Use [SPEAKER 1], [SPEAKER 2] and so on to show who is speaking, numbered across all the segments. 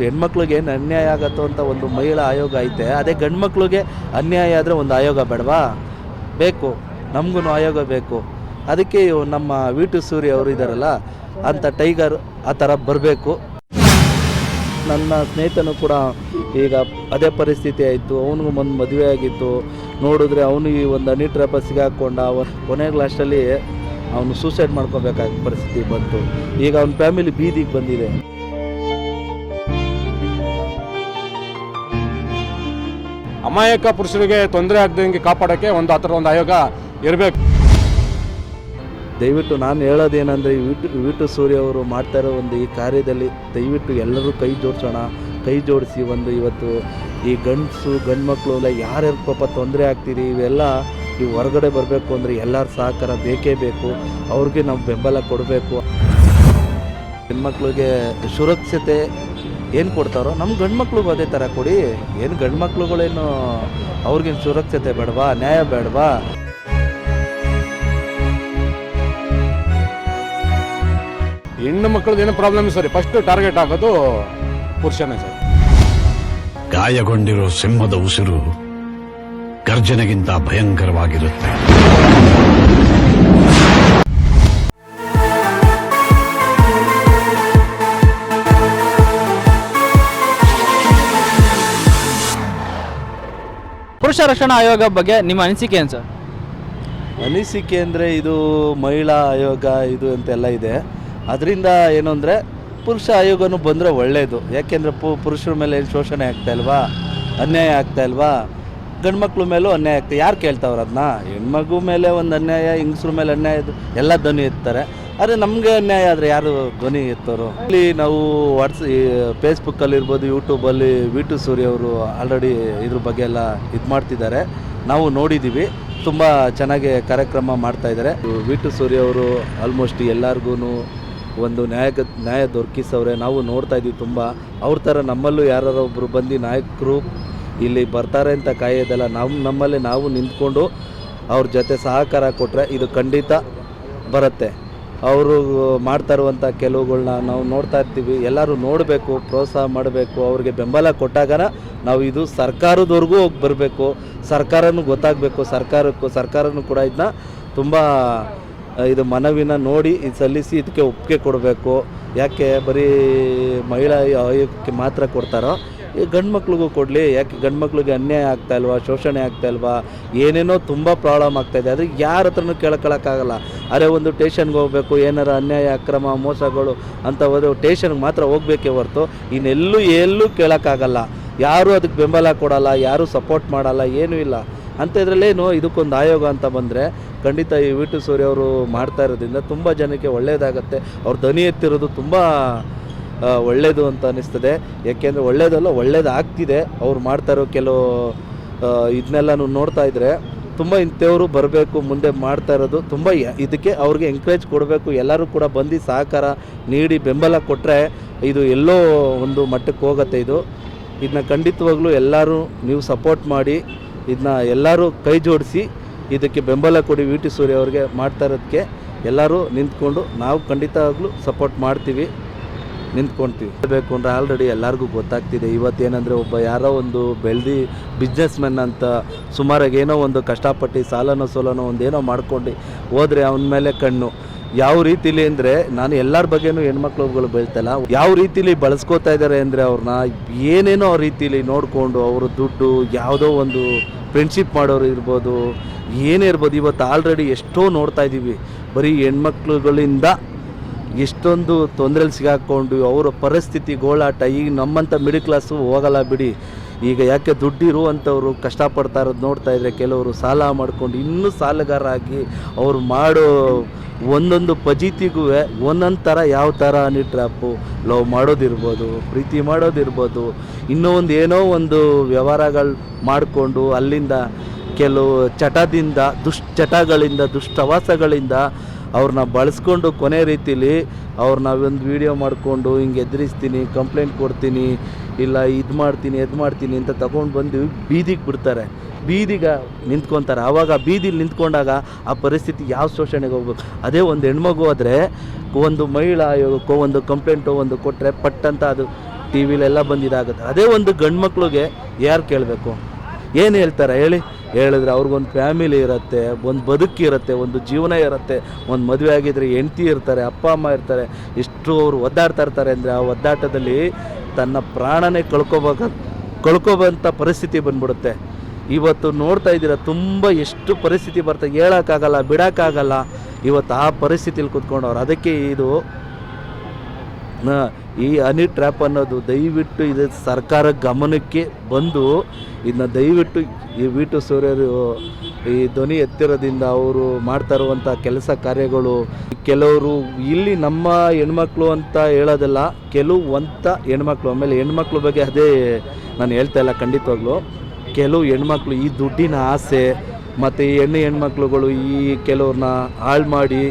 [SPEAKER 1] ಹೆಣ್ಮಕ್ಳಿಗೆ ಏನು ಅನ್ಯಾಯ ಆಗತ್ತೋ ಅಂತ ಒಂದು ಮಹಿಳಾ ಆಯೋಗ ಐತೆ, ಅದೇ ಗಂಡು ಮಕ್ಳಿಗೆ ಅನ್ಯಾಯ ಆದರೆ ಒಂದು ಆಯೋಗ ಬೇಡವಾ? ಬೇಕು, ನಮಗೂ ಆಯೋಗ ಬೇಕು. ಅದಕ್ಕೆ ನಮ್ಮ ವಿ.ಟಿ. ಸೂರ್ಯ ಅವರು ಇದ್ದಾರಲ್ಲ ಅಂಥ ಟೈಗರ್ ಆ ಥರ ಬರಬೇಕು. ನನ್ನ ಸ್ನೇಹಿತನು ಕೂಡ ಈಗ ಅದೇ ಪರಿಸ್ಥಿತಿ ಆಯಿತು. ಅವನಿಗೂ ಒಂದು ಮದುವೆ ಆಗಿತ್ತು. ನೋಡಿದ್ರೆ ಅವನಿಗೆ ಒಂದು ಹನಿ ಟ್ರ್ಯಾಪ ಸಿಗಾಕೊಂಡ. ಕೊನೆಗೆ ಲಾಸ್ಟಲ್ಲಿ ಅವನು ಸೂಸೈಡ್ ಮಾಡ್ಕೋಬೇಕಾದ ಪರಿಸ್ಥಿತಿ ಬಂತು. ಈಗ ಅವನ ಫ್ಯಾಮಿಲಿ ಬೀದಿಗೆ ಬಂದಿದೆ.
[SPEAKER 2] ಅಮಾಯಕ ಪುರುಷರಿಗೆ ತೊಂದರೆ ಆಗದಂಗೆ ಕಾಪಾಡೋಕ್ಕೆ ಆ ಥರ ಒಂದು ಆಯೋಗ ಇರಬೇಕು.
[SPEAKER 1] ದಯವಿಟ್ಟು ನಾನು ಹೇಳೋದೇನೆಂದರೆ, ವಿ.ಟಿ. ಸೂರ್ಯ ಅವರು ಮಾಡ್ತಾ ಇರೋ ಒಂದು ಈ ಕಾರ್ಯದಲ್ಲಿ ದಯವಿಟ್ಟು ಎಲ್ಲರೂ ಕೈ ಜೋಡಿಸೋಣ. ಕೈ ಜೋಡಿಸಿ ಇವತ್ತು ಈ ಗಂಡು ಮಕ್ಕಳು ಎಲ್ಲ ಯಾರ್ಯಾರು ಪಾಪ ತೊಂದರೆ ಆಗ್ತೀರಿ, ಇವೆಲ್ಲ ಈ ಹೊರಗಡೆ ಬರಬೇಕು ಅಂದರೆ ಎಲ್ಲರ ಸಹಕಾರ ಬೇಕೇ ಬೇಕು. ಅವ್ರಿಗೆ ನಾವು ಬೆಂಬಲ ಕೊಡಬೇಕು. ಹೆಣ್ಮಕ್ಳಿಗೆ ಸುರಕ್ಷತೆ ಏನು ಕೊಡ್ತಾರೋ ನಮ್ಮ ಗಂಡು ಮಕ್ಳಿಗೂ ಅದೇ ಥರ ಕೊಡಿ. ಏನು ಗಂಡು ಮಕ್ಳುಗಳೇನು ಅವ್ರಿಗೇನು ಸುರಕ್ಷತೆ ಬೇಡವಾ? ನ್ಯಾಯ ಬೇಡವಾ?
[SPEAKER 2] ಹೆಣ್ಣು ಮಕ್ಕಳದ್ದು ಏನೋ ಪ್ರಾಬ್ಲಮ್ ಸರಿ, ಫಸ್ಟ್ ಟಾರ್ಗೆಟ್ ಆಗೋದು ಪುರುಷನೇ ಸರ್.
[SPEAKER 3] ಗಾಯಗೊಂಡಿರೋ ಸಿಂಹದ ಉಸಿರು ಗರ್ಜನೆಗಿಂತ ಭಯಂಕರವಾಗಿರುತ್ತೆ.
[SPEAKER 4] ಪುರುಷ ರಕ್ಷಣಾ ಆಯೋಗ ಬಗ್ಗೆ ನಿಮ್ಮ ಅನಿಸಿಕೆ ಏನು ಸರ್?
[SPEAKER 1] ಅನಿಸಿಕೆ ಅಂದರೆ ಇದು ಮಹಿಳಾ ಆಯೋಗ ಇದು ಅಂತೆಲ್ಲ ಇದೆ. ಅದರಿಂದ ಏನು ಅಂದರೆ ಪುರುಷ ಆಯೋಗನೂ ಬಂದರೆ ಒಳ್ಳೆಯದು. ಯಾಕೆಂದರೆ ಪುರುಷರ ಮೇಲೆ ಏನು ಶೋಷಣೆ ಆಗ್ತಾಯಿಲ್ವಾ, ಅನ್ಯಾಯ ಆಗ್ತಾಯಿಲ್ವಾ? ಗಂಡು ಮಕ್ಳ ಮೇಲೂ ಅನ್ಯಾಯ ಆಗ್ತದೆ. ಯಾರು ಕೇಳ್ತಾವ್ರು ಅದನ್ನ? ಹೆಣ್ಮಗು ಮೇಲೆ ಒಂದು ಅನ್ಯಾಯ, ಹೆಂಗಸ್ರ ಮೇಲೆ ಅನ್ಯಾಯ, ಎಲ್ಲ ಧ್ವನಿ ಎತ್ತಾರೆ. ಆದರೆ ನಮಗೆ ಅನ್ಯಾಯ ಆದರೆ ಯಾರು ಧ್ವನಿ ಎತ್ತೋರು? ಇಲ್ಲಿ ನಾವು ಫೇಸ್ಬುಕ್ಕಲ್ಲಿರ್ಬೋದು, ಯೂಟ್ಯೂಬಲ್ಲಿ ವಿ.ಟಿ. ಸೂರ್ಯ ಅವರು ಆಲ್ರೆಡಿ ಇದ್ರ ಬಗ್ಗೆ ಎಲ್ಲ ಇದು ಮಾಡ್ತಿದ್ದಾರೆ. ನಾವು ನೋಡಿದ್ದೀವಿ. ತುಂಬ ಚೆನ್ನಾಗಿ ಕಾರ್ಯಕ್ರಮ ಮಾಡ್ತಾಯಿದ್ದಾರೆ. ವಿ.ಟಿ. ಸೂರ್ಯ ಅವರು ಆಲ್ಮೋಸ್ಟ್ ಎಲ್ಲರಿಗೂ ಒಂದು ನ್ಯಾಯ ದೊರಕಿಸವ್ರೆ. ನಾವು ನೋಡ್ತಾ ಇದ್ದೀವಿ ತುಂಬ. ಅವ್ರ ಥರ ನಮ್ಮಲ್ಲೂ ಯಾರು ಒಬ್ಬರು ಬಂದು ನಾಯಕರು ಇಲ್ಲಿ ಬರ್ತಾರೆ ಅಂತ ಕಾಯೋದಲ್ಲ. ನಮ್ಮಲ್ಲಿ ನಾವು ನಿಂತ್ಕೊಂಡು ಅವ್ರ ಜೊತೆ ಸಹಕಾರ ಕೊಟ್ಟರೆ ಇದು ಖಂಡಿತ ಬರುತ್ತೆ. ಅವರು ಮಾಡ್ತಾ ಇರುವಂಥ ಕೆಲವುಗಳನ್ನ ನಾವು ನೋಡ್ತಾ ಇರ್ತೀವಿ. ಎಲ್ಲರೂ ನೋಡಬೇಕು, ಪ್ರೋತ್ಸಾಹ ಮಾಡಬೇಕು. ಅವ್ರಿಗೆ ಬೆಂಬಲ ಕೊಟ್ಟಾಗ ನಾವು ಇದು ಸರ್ಕಾರದವರೆಗೂ ಹೋಗಿ ಬರಬೇಕು. ಸರ್ಕಾರನೂ ಗೊತ್ತಾಗಬೇಕು. ಸರ್ಕಾರನೂ ಕೂಡ ಇದನ್ನ ತುಂಬ ಇದು ಮನವಿನ ನೋಡಿ ಇದು ಸಲ್ಲಿಸಿ ಇದಕ್ಕೆ ಒಪ್ಪಿಗೆ ಕೊಡಬೇಕು. ಯಾಕೆ ಬರೀ ಮಹಿಳಾ ಆಯೋಗಕ್ಕೆ ಮಾತ್ರ ಕೊಡ್ತಾರೋ, ಈ ಗಂಡು ಮಕ್ಳಿಗೂ ಕೊಡಲಿ. ಯಾಕೆ ಗಂಡು ಮಕ್ಳಿಗೆ ಅನ್ಯಾಯ ಆಗ್ತಾಯಿಲ್ವಾ, ಶೋಷಣೆ ಆಗ್ತಾಯಿಲ್ವಾ, ಏನೇನೋ ತುಂಬ ಪ್ರಾಬ್ಲಮ್ ಆಗ್ತಾಯಿದೆ. ಆದರೆ ಯಾರ ಹತ್ರನೂ ಕೇಳ್ಕೊಳಕ್ಕಾಗಲ್ಲ. ಅರೆ ಒಂದು ಟೇಷನ್ಗೆ ಹೋಗಬೇಕು, ಏನಾರ ಅನ್ಯಾಯ ಅಕ್ರಮ ಮೋಸಗಳು ಅಂತ ಹೋದ್ರೆ ಟೇಷನ್ಗೆ ಮಾತ್ರ ಹೋಗಬೇಕೇ ಹೊರತು ಎಲ್ಲೂ ಕೇಳೋಕ್ಕಾಗಲ್ಲ. ಯಾರೂ ಅದಕ್ಕೆ ಬೆಂಬಲ ಕೊಡಲ್ಲ, ಯಾರೂ ಸಪೋರ್ಟ್ ಮಾಡಲ್ಲ, ಏನೂ ಇಲ್ಲ. ಅಂಥದ್ರಲ್ಲೇನು ಇದಕ್ಕೊಂದು ಆಯೋಗ ಅಂತ ಬಂದರೆ ಖಂಡಿತ ಈ ವಿ.ಟಿ. ಸೂರ್ಯ ಅವರು ಮಾಡ್ತಾ ಇರೋದ್ರಿಂದ ತುಂಬ ಜನಕ್ಕೆ ಒಳ್ಳೆಯದಾಗತ್ತೆ. ಅವ್ರ ಧ್ವನಿ ಎತ್ತಿರೋದು ತುಂಬ ಒಳ್ಳೆಯದು ಅಂತ ಅನ್ನಿಸ್ತದೆ. ಯಾಕೆಂದರೆ ಒಳ್ಳೇದಾಗ್ತಿದೆ. ಅವ್ರು ಮಾಡ್ತಾ ಇರೋ ಕೆಲವು ಇದನ್ನೆಲ್ಲನೂ ನೋಡ್ತಾ ಇದ್ದರೆ ತುಂಬ ಇಂಥವರು ಬರಬೇಕು, ಮುಂದೆ ಮಾಡ್ತಾ ಇರೋದು ತುಂಬ ಇದಕ್ಕೆ ಅವ್ರಿಗೆ ಎಂಕರೇಜ್ ಕೊಡಬೇಕು. ಎಲ್ಲರೂ ಕೂಡ ಬಂದು ಸಹಕಾರ ನೀಡಿ ಬೆಂಬಲ ಕೊಟ್ಟರೆ ಇದು ಎಲ್ಲೋ ಒಂದು ಮಟ್ಟಕ್ಕೆ ಹೋಗುತ್ತೆ. ಇದನ್ನ ಖಂಡಿತವಾಗ್ಲೂ ಎಲ್ಲರೂ ನೀವು ಸಪೋರ್ಟ್ ಮಾಡಿ, ಇದನ್ನ ಎಲ್ಲರೂ ಕೈ ಜೋಡಿಸಿ ಇದಕ್ಕೆ ಬೆಂಬಲ ಕೊಡಿ. ವಿ.ಟಿ. ಸೂರ್ಯ ಅವ್ರಿಗೆ ಮಾಡ್ತಾ ಇರೋದಕ್ಕೆ ಎಲ್ಲರೂ ನಿಂತ್ಕೊಂಡು ನಾವು ಖಂಡಿತವಾಗ್ಲೂ ಸಪೋರ್ಟ್ ಮಾಡ್ತೀವಿ, ನಿಂತ್ಕೊಳ್ತೀವಿ. ಬೇಕು ಅಂದರೆ ಆಲ್ರೆಡಿ ಎಲ್ಲರಿಗೂ ಗೊತ್ತಾಗ್ತಿದೆ. ಇವತ್ತೇನೆಂದರೆ ಒಬ್ಬ ಯಾರೋ ಒಂದು ಬೆಳೆದು ಬಿಸ್ನೆಸ್ ಮ್ಯಾನ್ ಅಂತ ಸುಮಾರಾಗಿ ಏನೋ ಒಂದು ಕಷ್ಟಪಟ್ಟು ಸಾಲನೋ ಸೋಲನೋ ಒಂದೇನೋ ಮಾಡ್ಕೊಂಡು ಹೋದರೆ ಅವನ ಮೇಲೆ ಕಣ್ಣು. ಯಾವ ರೀತಿಲಿ ಅಂದರೆ, ನಾನು ಎಲ್ಲರ ಬಗ್ಗೆನೂ ಹೆಣ್ಮಕ್ಳುಗಳು ಬೆಳ್ತಲ್ಲ, ಯಾವ ರೀತಿಲಿ ಬಳಸ್ಕೋತಾ ಇದ್ದಾರೆ ಅಂದರೆ ಅವ್ರನ್ನ ಏನೇನೋ ಅವ್ರ ರೀತಿಲಿ ನೋಡಿಕೊಂಡು ಅವರು ದುಡ್ಡು ಯಾವುದೋ ಒಂದು ಫ್ರೆಂಡ್ಶಿಪ್ ಮಾಡೋರು ಇರ್ಬೋದು, ಏನೇ ಇರ್ಬೋದು. ಇವತ್ತು ಆಲ್ರೆಡಿ ಎಷ್ಟೋ ನೋಡ್ತಾ ಇದ್ದೀವಿ. ಬರೀ ಹೆಣ್ಮಕ್ಳುಗಳಿಂದ ಎಷ್ಟೊಂದು ತೊಂದರೆಲಿ ಸಿಗಾಕೊಂಡು ಅವರ ಪರಿಸ್ಥಿತಿ ಗೋಳಾಟ. ಈಗ ನಮ್ಮಂಥ ಮಿಡಲ್ ಕ್ಲಾಸು ಹೋಗಲ್ಲ ಬಿಡಿ. ಈಗ ಯಾಕೆ ದುಡ್ಡಿರುವಂಥವ್ರು ಕಷ್ಟಪಡ್ತಾ ಇರೋದು ನೋಡ್ತಾ ಇದ್ದರೆ ಕೆಲವರು ಸಾಲ ಮಾಡ್ಕೊಂಡು ಇನ್ನೂ ಸಾಲಗಾರಾಗಿ ಅವ್ರು ಮಾಡೋ ಒಂದೊಂದು ಫಜೀತಿಗೂ ಒಂದೊಂದು ಥರ, ಯಾವ ಥರ ಹನಿ ಟ್ರ್ಯಾಪು, ಲವ್ ಮಾಡೋದಿರ್ಬೋದು, ಪ್ರೀತಿ ಮಾಡೋದಿರ್ಬೋದು, ಇನ್ನೂ ಒಂದು ಏನೋ ಒಂದು ವ್ಯವಹಾರಗಳು ಮಾಡಿಕೊಂಡು ಅಲ್ಲಿಂದ ಕೆಲವು ದುಶ್ಚಟಗಳಿಂದ ದುಷ್ಟವಾಸಗಳಿಂದ ಅವ್ರನ್ನ ಬಳಸ್ಕೊಂಡು ಕೊನೆ ರೀತಿಲಿ ಅವ್ರನ್ನ ಒಂದು ವೀಡಿಯೋ ಮಾಡಿಕೊಂಡು ಹಿಂಗೆ ಎದುರಿಸ್ತೀನಿ, ಕಂಪ್ಲೇಂಟ್ ಕೊಡ್ತೀನಿ, ಇಲ್ಲ ಇದು ಮಾಡ್ತೀನಿ ಅಂತ ತಗೊಂಡು ಬಂದು ಬೀದಿಗೆ ಬಿಡ್ತಾರೆ. ಬೀದಿಗೆ ನಿಂತ್ಕೊತಾರೆ. ಆವಾಗ ಬೀದಿಲಿ ನಿಂತ್ಕೊಂಡಾಗ ಆ ಪರಿಸ್ಥಿತಿ ಯಾವ ಶೋಷಣೆಗೆ ಹೋಗ್ಬೇಕು? ಅದೇ ಒಂದು ಹೆಣ್ಮಗು ಆದರೆ ಒಂದು ಮಹಿಳಾ ಆಯೋಗಕ್ಕೋ ಒಂದು ಕಂಪ್ಲೇಂಟೋ ಒಂದು ಕೊಟ್ಟರೆ ಪಟ್ಟಂತ ಅದು ಟಿ ವಿಲೆಲ್ಲ ಬಂದಿದ್ದಾಗುತ್ತೆ. ಅದೇ ಒಂದು ಗಂಡು ಮಕ್ಳಿಗೆ ಯಾರು ಕೇಳಬೇಕು? ಏನು ಹೇಳ್ತಾರೆ ಹೇಳಿ? ಹೇಳಿದ್ರೆ ಅವ್ರಿಗೊಂದು ಫ್ಯಾಮಿಲಿ ಇರುತ್ತೆ, ಒಂದು ಬದುಕಿರುತ್ತೆ, ಒಂದು ಜೀವನ ಇರುತ್ತೆ, ಒಂದು ಮದುವೆ ಆಗಿದ್ರೆ ಹೆಂಡತಿ ಇರ್ತಾರೆ, ಅಪ್ಪ ಅಮ್ಮ ಇರ್ತಾರೆ, ಎಷ್ಟು ಅವರು ಒದ್ದಾಡ್ತಾ ಇರ್ತಾರೆ ಅಂದರೆ ಆ ಒದ್ದಾಟದಲ್ಲಿ ತನ್ನ ಪ್ರಾಣನೇ ಕಳ್ಕೊಬೋಂಥ ಪರಿಸ್ಥಿತಿ ಬಂದ್ಬಿಡುತ್ತೆ. ಇವತ್ತು ನೋಡ್ತಾ ಇದ್ದೀರ ತುಂಬ ಎಷ್ಟು ಪರಿಸ್ಥಿತಿ ಬರ್ತದೆ, ಹೇಳೋಕ್ಕಾಗಲ್ಲ, ಬಿಡೋಕ್ಕಾಗಲ್ಲ. ಇವತ್ತು ಆ ಪರಿಸ್ಥಿತಿಲಿ ಕೂತ್ಕೊಂಡವ್ರು. ಅದಕ್ಕೆ ಇದು ಈ ಹನಿ ಟ್ರ್ಯಾಪ್ ಅನ್ನೋದು ದಯವಿಟ್ಟು ಇದು ಸರ್ಕಾರ ಗಮನಕ್ಕೆ ಬಂದು ಇದನ್ನ ದಯವಿಟ್ಟು ಈ ವಿ2 ಸೂರ್ಯರು ಈ ಧ್ವನಿ ಎತ್ತಿರೋದ್ರಿಂದ ಅವರು ಮಾಡ್ತಾ ಇರುವಂಥ ಕೆಲಸ ಕಾರ್ಯಗಳು, ಕೆಲವರು ಇಲ್ಲಿ ನಮ್ಮ ಹೆಣ್ಮಕ್ಳು ಅಂತ ಹೇಳೋದಲ್ಲ, ಕೆಲವಂಥ ಹೆಣ್ಮಕ್ಳು, ಆಮೇಲೆ ಹೆಣ್ಮಕ್ಳ ಬಗ್ಗೆ ಅದೇ ನಾನು ಹೇಳ್ತಾ ಇಲ್ಲ, ಖಂಡಿತವಾಗ್ಲೂ ಕೆಲವು ಹೆಣ್ಮಕ್ಳು ಈ ದುಡ್ಡಿನ ಆಸೆ ಮತ್ತು ಈ ಹೆಣ್ಮಕ್ಳುಗಳು ಈ ಕೆಲವ್ರನ್ನ ಹಾಳು ಮಾಡಿ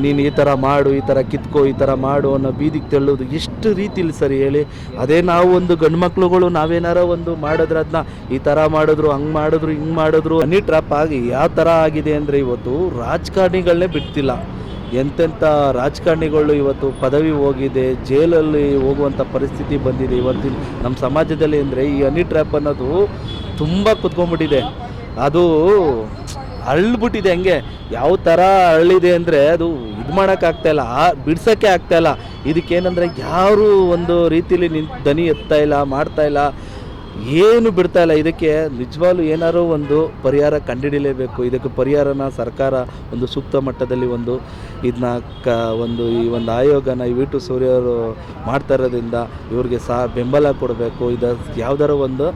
[SPEAKER 1] ನೀನು ಈ ಥರ ಮಾಡು, ಈ ಥರ ಕಿತ್ಕೋ, ಈ ಥರ ಮಾಡು ಅನ್ನೋ ಬೀದಿಗೆ ತಳ್ಳೋದು ಎಷ್ಟು ರೀತಿಲಿ ಸರಿ ಹೇಳಿ? ಅದೇ ನಾವು ಒಂದು ಗಂಡು ಮಕ್ಳುಗಳು ನಾವೇನಾರ ಒಂದು ಮಾಡಿದ್ರೆ ಅದನ್ನ ಈ ಥರ ಮಾಡಿದ್ರು, ಹಂಗೆ ಮಾಡಿದ್ರು, ಹಿಂಗೆ ಮಾಡಿದ್ರು. ಹನಿ ಟ್ರ್ಯಾಪ್ ಆಗಿ ಯಾವ ಥರ ಆಗಿದೆ ಅಂದರೆ ಇವತ್ತು ರಾಜಕಾರಣಿಗಳನ್ನೇ ಬಿಡ್ತಿಲ್ಲ. ಎಂತೆಂಥ ರಾಜಕಾರಣಿಗಳು ಇವತ್ತು ಪದವಿ ಹೋಗಿದೆ, ಜೈಲಲ್ಲಿ ಹೋಗುವಂಥ ಪರಿಸ್ಥಿತಿ ಬಂದಿದೆ ಇವತ್ತಿನ ನಮ್ಮ ಸಮಾಜದಲ್ಲಿ. ಅಂದರೆ ಈ ಹನಿ ಟ್ರ್ಯಾಪ್ ಅನ್ನೋದು ತುಂಬ ಕುತ್ಕೊಂಡ್ಬಿಟ್ಟಿದೆ, ಅದು ಅಳ್ಬಿಟ್ಟಿದೆ. ಹಂಗೆ ಯಾವ ಥರ ಅಳ್ಳಿದೆ ಅಂದರೆ ಅದು ಇದು ಮಾಡೋಕ್ಕಾಗ್ತಾಯಿಲ್ಲ, ಬಿಡ್ಸೋಕ್ಕೆ ಆಗ್ತಾಯಿಲ್ಲ. ಇದಕ್ಕೇನೆಂದರೆ ಯಾರು ಒಂದು ರೀತಿಲಿ ದನಿ ಎತ್ತಾಯಿಲ್ಲ, ಮಾಡ್ತಾಯಿಲ್ಲ, ಏನು ಬಿಡ್ತಾಯಿಲ್ಲ. ಇದಕ್ಕೆ ನಿಜವಾಗ್ಲೂ ಏನಾದ್ರು ಒಂದು ಪರಿಹಾರ ಕಂಡುಹಿಡಿಯಲೇಬೇಕು. ಇದಕ್ಕೆ ಪರಿಹಾರನ ಸರ್ಕಾರ ಒಂದು ಸೂಕ್ತ ಮಟ್ಟದಲ್ಲಿ ಒಂದು ಇದನ್ನ ಈ ಒಂದು ಆಯೋಗನ ಈ ವಿ2 ಸೂರ್ಯವರು ಮಾಡ್ತಾ ಇರೋದ್ರಿಂದ ಇವ್ರಿಗೆ ಬೆಂಬಲ ಕೊಡಬೇಕು. ಇದು ಯಾವುದಾರ ಒಂದು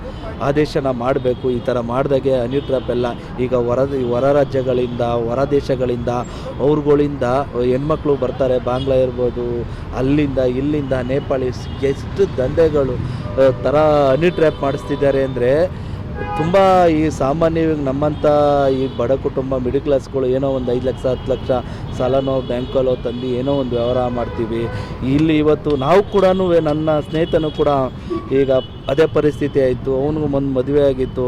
[SPEAKER 1] ಆದೇಶನ ಮಾಡಬೇಕು. ಈ ಥರ ಮಾಡಿದಾಗೆ ಹನಿ ಟ್ರ್ಯಾಪ್ ಎಲ್ಲ ಈಗ ಹೊರ ರಾಜ್ಯಗಳಿಂದ, ಹೊರ ದೇಶಗಳಿಂದ ಅವ್ರುಗಳಿಂದ ಹೆಣ್ಮಕ್ಳು ಬರ್ತಾರೆ, ಬಾಂಗ್ಲಾ ಇರ್ಬೋದು, ಅಲ್ಲಿಂದ ಇಲ್ಲಿಂದ ನೇಪಾಳೀಸ್, ಎಷ್ಟು ದಂಧೆಗಳು ಥರ ಹನಿ ಟ್ರ್ಯಾಪ್ ಮಾಡಿಸ್ತಿದ್ದಾರೆ ಅಂದರೆ ತುಂಬ ಈ ಸಾಮಾನ್ಯವಾಗಿ ನಮ್ಮಂಥ ಈ ಬಡ ಕುಟುಂಬ ಮಿಡಲ್ ಕ್ಲಾಸ್ಗಳು ಏನೋ ಒಂದು 5 ಲಕ್ಷ 10 ಲಕ್ಷ ಸಾಲನೋ ಬ್ಯಾಂಕಲ್ಲೋ ತಂದು ಏನೋ ಒಂದು ವ್ಯವಹಾರ ಮಾಡ್ತೀವಿ. ಇಲ್ಲಿ ಇವತ್ತು ನಾವು ಕೂಡ, ನನ್ನ ಸ್ನೇಹಿತನೂ ಕೂಡ ಈಗ ಅದೇ ಪರಿಸ್ಥಿತಿ ಆಯಿತು. ಅವನಿಗೂ ಒಂದು ಮದುವೆ ಆಗಿತ್ತು,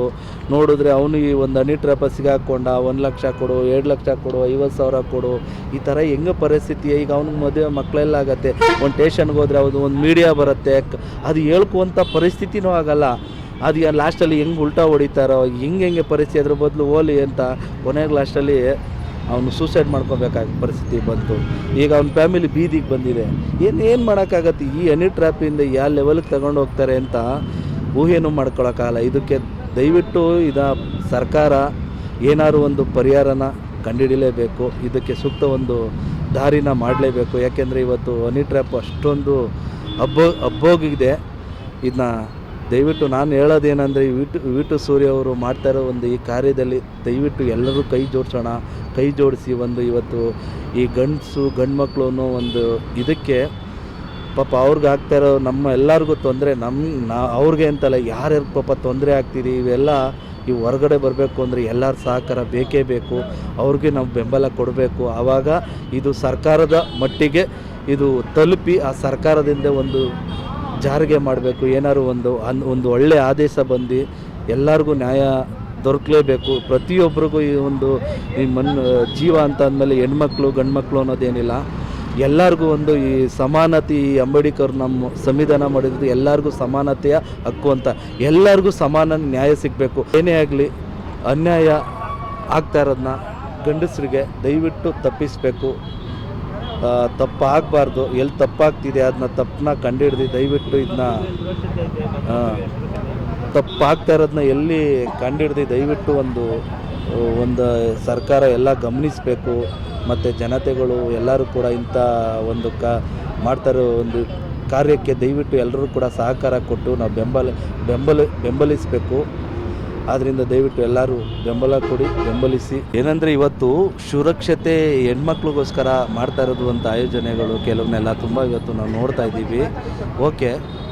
[SPEAKER 1] ನೋಡಿದ್ರೆ ಅವನು ಈ ಒಂದು ಹನಿ ಟ್ರ್ಯಾಪ್ ಸಿಗಾಕೊಂಡ. 1 ಲಕ್ಷ ಕೊಡು, 2 ಲಕ್ಷ ಕೊಡು, 50,000 ಕೊಡು, ಈ ಥರ ಹೆಂಗೆ ಪರಿಸ್ಥಿತಿ. ಈಗ ಅವ್ನಿಗೆ ಮದುವೆ ಮಕ್ಕಳೆಲ್ಲ ಆಗತ್ತೆ, ಒಂದು ಟೇಷನ್ಗೆ ಹೋದರೆ ಅದು ಒಂದು ಮೀಡಿಯಾ ಬರುತ್ತೆ, ಅದು ಹೇಳ್ಕುವಂಥ ಪರಿಸ್ಥಿತಿನೂ ಆಗಲ್ಲ. ಅದು ಲಾಸ್ಟಲ್ಲಿ ಹೆಂಗೆ ಉಲ್ಟಾ ಹೊಡಿತಾರೋ, ಹೆಂಗೆ ಪರಿಸ್ಥಿತಿ, ಅದ್ರ ಬದಲು ಹೋಲಿ ಅಂತ ಕೊನೆಗೆ ಲಾಸ್ಟಲ್ಲಿ ಅವನು ಸೂಸೈಡ್ ಮಾಡ್ಕೋಬೇಕಾದ ಪರಿಸ್ಥಿತಿ ಬಂತು. ಈಗ ಅವ್ನ ಫ್ಯಾಮಿಲಿ ಬೀದಿಗೆ ಬಂದಿದೆ. ಏನು ಮಾಡೋಕ್ಕಾಗತ್ತೆ? ಈ ಹನಿ ಟ್ರ್ಯಾಪಿಂದ ಯಾವ ಲೆವೆಲ್ಗೆ ತಗೊಂಡು ಹೋಗ್ತಾರೆ ಅಂತ ಊಹೆನೂ ಮಾಡ್ಕೊಳಕ್ಕಾಗಲ್ಲ. ಇದಕ್ಕೆ ದಯವಿಟ್ಟು ಸರ್ಕಾರ ಏನಾದ್ರು ಒಂದು ಪರಿಹಾರನ ಕಂಡುಹಿಡಿಯಲೇಬೇಕು. ಇದಕ್ಕೆ ಸೂಕ್ತ ಒಂದು ದಾರಿನ ಮಾಡಲೇಬೇಕು. ಯಾಕೆಂದರೆ ಇವತ್ತು ಹನಿ ಟ್ರ್ಯಾಪ್ ಅಷ್ಟೊಂದು ಹಬ್ಬೋಗಿದೆ. ಇದನ್ನ ದಯವಿಟ್ಟು ನಾನು ಹೇಳೋದೇನೆಂದರೆ ವಿ2 ಸೂರ್ಯ ಅವರು ಮಾಡ್ತಾ ಇರೋ ಒಂದು ಈ ಕಾರ್ಯದಲ್ಲಿ ದಯವಿಟ್ಟು ಎಲ್ಲರೂ ಕೈ ಜೋಡಿಸಿ ಒಂದು ಇವತ್ತು ಈ ಗಂಡು ಮಕ್ಕಳು ಒಂದು ಇದಕ್ಕೆ ಪಾಪ ಅವ್ರಿಗೆ ಆಗ್ತಾ ಇರೋ ನಮ್ಮ ಎಲ್ಲರಿಗೂ ತೊಂದರೆ, ಅವ್ರಿಗೆ ಅಂತಲ್ಲ, ಯಾರ್ಯಾರು ಪಾಪ ತೊಂದರೆ ಆಗ್ತಿದೆ, ಇವೆಲ್ಲ ಈ ಹೊರಗಡೆ ಬರಬೇಕು ಅಂದರೆ ಎಲ್ಲರ ಸಹಕಾರ ಬೇಕೇ ಬೇಕು. ಅವ್ರಿಗೆ ನಾವು ಬೆಂಬಲ ಕೊಡಬೇಕು. ಆವಾಗ ಇದು ಸರ್ಕಾರದ ಮಟ್ಟಿಗೆ ಇದು ತಲುಪಿ ಆ ಸರ್ಕಾರದಿಂದ ಒಂದು ಜಾರಿಗೆ ಮಾಡಬೇಕು. ಏನಾದ್ರು ಒಂದು ಒಳ್ಳೆಯ ಆದೇಶ ಬಂದು ಎಲ್ಲರಿಗೂ ನ್ಯಾಯ ದೊರಕಲೇಬೇಕು. ಪ್ರತಿಯೊಬ್ಬರಿಗೂ ಈ ಜೀವ ಅಂತ ಅಂದಮೇಲೆ ಹೆಣ್ಮಕ್ಳು ಗಂಡು ಮಕ್ಕಳು ಅನ್ನೋದೇನಿಲ್ಲ, ಎಲ್ಲರಿಗೂ ಒಂದು ಈ ಸಮಾನತೆ, ಈ ಅಂಬೇಡ್ಕರ್ ನಮ್ಮ ಸಂವಿಧಾನ ಮಾಡಿದ್ದು ಎಲ್ಲರಿಗೂ ಸಮಾನತೆಯ ಹಕ್ಕು ಅಂತ, ಎಲ್ಲರಿಗೂ ಸಮಾನ ನ್ಯಾಯ ಸಿಗಬೇಕು. ಏನೇ ಆಗಲಿ ಅನ್ಯಾಯ ಆಗ್ತಾ ಇರೋದನ್ನ ಗಂಡಸರಿಗೆ ದಯವಿಟ್ಟು ತಪ್ಪಿಸಬೇಕು. ತಪ್ಪು ಆಗಬಾರ್ದು. ಎಲ್ಲಿ ತಪ್ಪಾಗ್ತಿದೆ ಅದನ್ನ ತಪ್ಪನ್ನ ಕಂಡುಹಿಡ್ದು ದಯವಿಟ್ಟು ಇದನ್ನ ತಪ್ಪಾಗ್ತಾ ಇರೋದನ್ನ ಎಲ್ಲಿ ಕಂಡುಹಿಡ್ದು ದಯವಿಟ್ಟು ಒಂದು ಸರ್ಕಾರ ಎಲ್ಲ ಗಮನಿಸಬೇಕು. ಮತ್ತು ಜನತೆಗಳು ಎಲ್ಲರೂ ಕೂಡ ಇಂಥ ಒಂದು ಮಾಡ್ತಾರೋ ಒಂದು ಕಾರ್ಯಕ್ಕೆ ದಯವಿಟ್ಟು ಎಲ್ಲರೂ ಕೂಡ ಸಹಕಾರ ಕೊಟ್ಟು ನಾವು ಬೆಂಬಲಿಸಬೇಕು. ಆದ್ದರಿಂದ ದಯವಿಟ್ಟು ಎಲ್ಲರೂ ಬೆಂಬಲ ಕೊಡಿ, ಬೆಂಬಲಿಸಿ. ಏನಂದರೆ ಇವತ್ತು ಸುರಕ್ಷತೆ ಹೆಣ್ಮಕ್ಳಿಗೋಸ್ಕರ ಮಾಡ್ತಾ ಇರೋದು ಅಂತ ಆಯೋಜನೆಗಳು ಕೆಲವನ್ನೆಲ್ಲ ತುಂಬ ಇವತ್ತು ನಾವು ನೋಡ್ತಾ ಇದ್ದೀವಿ. ಓಕೆ,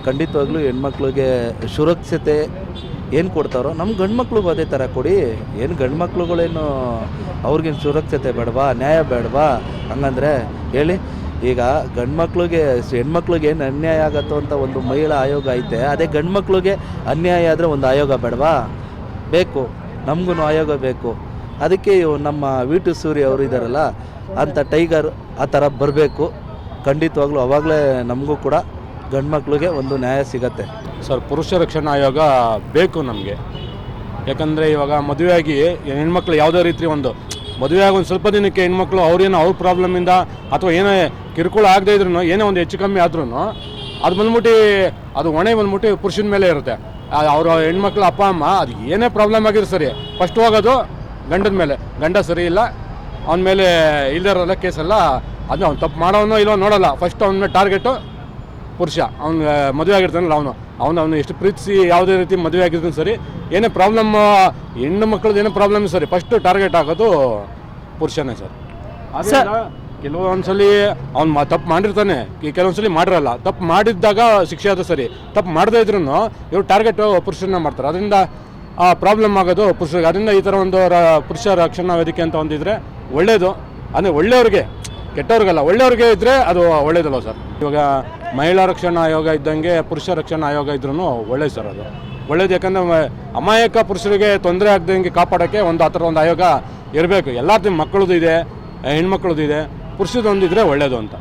[SPEAKER 1] ಖಂಡಿತವಾಗ್ಲೂ ಹೆಣ್ಮಕ್ಳಿಗೆ ಸುರಕ್ಷತೆ ಏನು ಕೊಡ್ತಾರೋ ನಮ್ಮ ಗಂಡು ಮಕ್ಳಿಗೂ ಅದೇ ಥರ ಕೊಡಿ. ಏನು ಗಂಡು ಮಕ್ಳುಗಳೇನು ಅವ್ರಿಗೇನು ಸುರಕ್ಷತೆ ಬೇಡವಾ, ನ್ಯಾಯ ಬೇಡವಾ? ಹಂಗಂದರೆ ಹೇಳಿ. ಈಗ ಗಂಡು ಮಕ್ಳಿಗೆ ಹೆಣ್ಮಕ್ಳಿಗೆ ಏನು ಅನ್ಯಾಯ ಆಗತ್ತೋ ಅಂತ ಒಂದು ಮಹಿಳಾ ಆಯೋಗ ಐತೆ, ಅದೇ ಗಂಡು ಮಕ್ಳಿಗೆ ಅನ್ಯಾಯ ಆದರೆ ಒಂದು ಆಯೋಗ ಬೇಡವಾ? ಬೇಕು, ನಮಗೂ ಆಯೋಗ ಬೇಕು. ಅದಕ್ಕೆ ನಮ್ಮ ವಿ2 ಸೂರ್ಯ ಅವರು ಇದ್ದಾರಲ್ಲ ಅಂಥ ಟೈಗರ್ ಆ ಥರ ಬರಬೇಕು ಖಂಡಿತವಾಗ್ಲೂ. ಆವಾಗಲೇ ನಮಗೂ ಕೂಡ ಗಂಡು ಮಕ್ಳಿಗೆ ಒಂದು ನ್ಯಾಯ ಸಿಗತ್ತೆ.
[SPEAKER 2] ಸರ್, ಪುರುಷ ರಕ್ಷಣಾ ಆಯೋಗ ಬೇಕು ನಮಗೆ. ಯಾಕಂದರೆ ಇವಾಗ ಮದುವೆಯಾಗಿ ಹೆಣ್ಮಕ್ಳು ಯಾವುದೇ ರೀತಿ ಒಂದು ಮದುವೆಯಾಗಿ ಒಂದು ಸ್ವಲ್ಪ ದಿನಕ್ಕೆ ಹೆಣ್ಮಕ್ಳು ಅವ್ರ ಪ್ರಾಬ್ಲಮಿಂದ ಅಥವಾ ಏನೇ ಕಿರುಕುಳ ಆಗದೇ ಇದ್ರೂ ಏನೇ ಒಂದು ಹೆಚ್ಚು ಕಮ್ಮಿ ಆದ್ರೂ ಅದು ಬಂದ್ಬಿಟ್ಟು ಅದು ಹೊಣೆ ಬಂದ್ಬಿಟ್ಟು ಪುರುಷನ ಮೇಲೆ ಇರುತ್ತೆ. ಅವ್ರ ಹೆಣ್ಮಕ್ಳು ಅಪ್ಪ ಅಮ್ಮ ಅದು ಏನೇ ಪ್ರಾಬ್ಲಮ್ ಆಗಿದ್ರು ಸರಿ, ಫಸ್ಟ್ ಹೋಗೋದು ಗಂಡನ ಮೇಲೆ. ಗಂಡ ಸರಿ ಇಲ್ಲ, ಅವನ ಮೇಲೆ ಇಲ್ದಿರೋಲ್ಲ ಕೇಸೆಲ್ಲ, ಅದನ್ನ ಅವ್ನು ತಪ್ಪು ಮಾಡೋನೋ ಇಲ್ಲೋ ನೋಡೋಲ್ಲ. ಫಸ್ಟ್ ಅವನ ಮೇಲೆ ಟಾರ್ಗೆಟು ಪುರುಷ. ಅವ್ನು ಮದುವೆ ಆಗಿರ್ತಾನಲ್ಲ ಅವನು ಎಷ್ಟು ಪ್ರೀತಿಸಿ ಯಾವುದೇ ರೀತಿ ಮದುವೆ ಆಗಿರ್ತಾನೆ ಸರಿ, ಏನೇ ಪ್ರಾಬ್ಲಮ್ ಹೆಣ್ಣು ಮಕ್ಕಳದ್ದು ಏನೇ ಪ್ರಾಬ್ಲಮ್ ಸರಿ, ಫಸ್ಟ್ ಟಾರ್ಗೆಟ್ ಆಗೋದು ಪುರುಷನೇ ಸರ್. ಅದೇ ಕೆಲವೊಂದ್ಸಲಿ ಅವ್ನು ತಪ್ಪು ಮಾಡಿರ್ತಾನೆ, ಕೆಲವೊಂದ್ಸಲಿ ಮಾಡಿರಲ್ಲ. ತಪ್ಪು ಮಾಡಿದ್ದಾಗ ಶಿಕ್ಷೆ ಆದ ಸರಿ, ತಪ್ಪು ಮಾಡದೇ ಇದ್ರೂ ಇವ್ರು ಟಾರ್ಗೆಟ್ ಪುರುಷನ ಮಾಡ್ತಾರೆ. ಅದರಿಂದ ಪ್ರಾಬ್ಲಮ್ ಆಗೋದು ಪುರುಷರಿಗೆ. ಅದರಿಂದ ಈ ಥರ ಒಂದು ಪುರುಷ ರಕ್ಷಣಾ ವೇದಿಕೆ ಅಂತ ಒಂದಿದ್ರೆ ಒಳ್ಳೆಯದು. ಅಂದರೆ ಒಳ್ಳೆಯವ್ರಿಗೆ, ಕೆಟ್ಟವ್ರಿಗಲ್ಲ, ಒಳ್ಳೆಯವ್ರಿಗೆ ಇದ್ದರೆ ಅದು ಒಳ್ಳೇದಲ್ಲ ಸರ್. ಇವಾಗ ಮಹಿಳಾ ರಕ್ಷಣಾ ಆಯೋಗ ಇದ್ದಂಗೆ ಪುರುಷ ರಕ್ಷಣಾ ಆಯೋಗ ಇದ್ರೂ ಒಳ್ಳೇದು ಸರ್. ಅದು ಒಳ್ಳೇದು. ಯಾಕಂದರೆ ಅಮಾಯಕ ಪುರುಷರಿಗೆ ತೊಂದರೆ ಆಗದಂಗೆ ಕಾಪಾಡೋಕ್ಕೆ ಆ ಥರ ಒಂದು ಆಯೋಗ ಇರಬೇಕು. ಎಲ್ಲ ಮಕ್ಕಳದ್ದು ಇದೆ, ಹೆಣ್ಮಕ್ಳದ್ದು ಇದೆ, ಪುರುಷದೊಂದಿದ್ರೆ ಒಳ್ಳೇದು ಅಂತ.